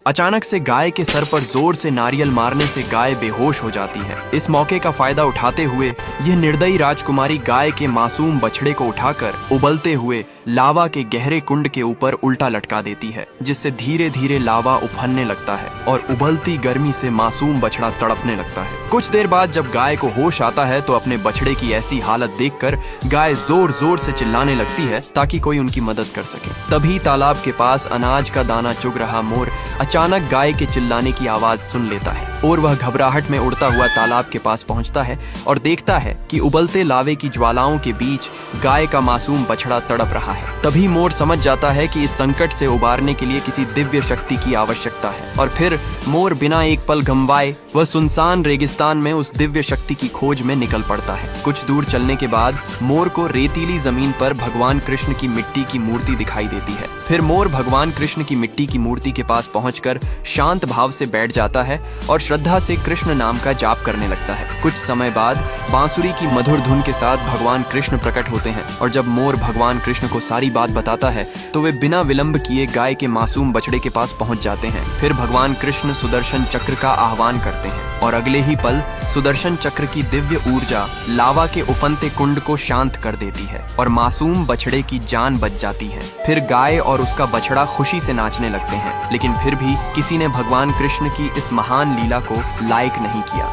अचानक से गाय के सर पर जोर से नारियल मारने से गाय बेहोश हो जाती है। इस मौके का फायदा उठाते हुए यह निर्दयी राजकुमारी गाय के मासूम बछड़े को उठाकर उबलते हुए लावा के गहरे कुंड के ऊपर उल्टा लटका देती है, जिससे धीरे धीरे लावा उफनने लगता है और उबलती गर्मी से मासूम बछड़ा तड़पने लगता है। कुछ देर बाद जब गाय को होश आता है तो अपने बछड़े की ऐसी हालत देखकर गाय जोर जोर से चिल्लाने लगती है ताकि कोई उनकी मदद कर सके। तभी तालाब के पास अनाज का दाना चुग रहा मोर अचानक गाय के चिल्लाने की आवाज सुन लेता है और वह घबराहट में उड़ता हुआ तालाब के पास पहुंचता है और देखता है कि उबलते लावे की ज्वालाओं के बीच गाय का मासूम बछड़ा तड़प रहा है। तभी मोर समझ जाता है कि इस संकट से उबारने के लिए किसी दिव्य शक्ति की आवश्यकता है और फिर मोर बिना एक पल गंवाए वह सुनसान रेगिस्तान में उस दिव्य शक्ति की खोज में निकल पड़ता है। कुछ दूर चलने के बाद मोर को रेतीली जमीन पर भगवान कृष्ण की मिट्टी की मूर्ति दिखाई देती है। फिर मोर भगवान कृष्ण की मिट्टी की मूर्ति के पास पहुंचकर शांत भाव से बैठ जाता है और श्रद्धा से कृष्ण नाम का जाप करने लगता है। कुछ समय बाद बांसुरी की मधुर धुन के साथ भगवान कृष्ण प्रकट होते हैं और जब मोर भगवान कृष्ण को सारी बात बताता है तो वे बिना विलंब किए गाय के मासूम बछड़े के पास पहुंच जाते हैं। फिर भगवान कृष्ण सुदर्शन चक्र का आह्वान करते हैं और अगले ही पल सुदर्शन चक्र की दिव्य ऊर्जा लावा के उफनते कुंड को शांत कर देती है और मासूम बछड़े की जान बच जाती है। फिर गाय और उसका बछड़ा खुशी से नाचने लगते हैं, लेकिन फिर भी किसी ने भगवान कृष्ण की इस महान लीला को लायक नहीं किया।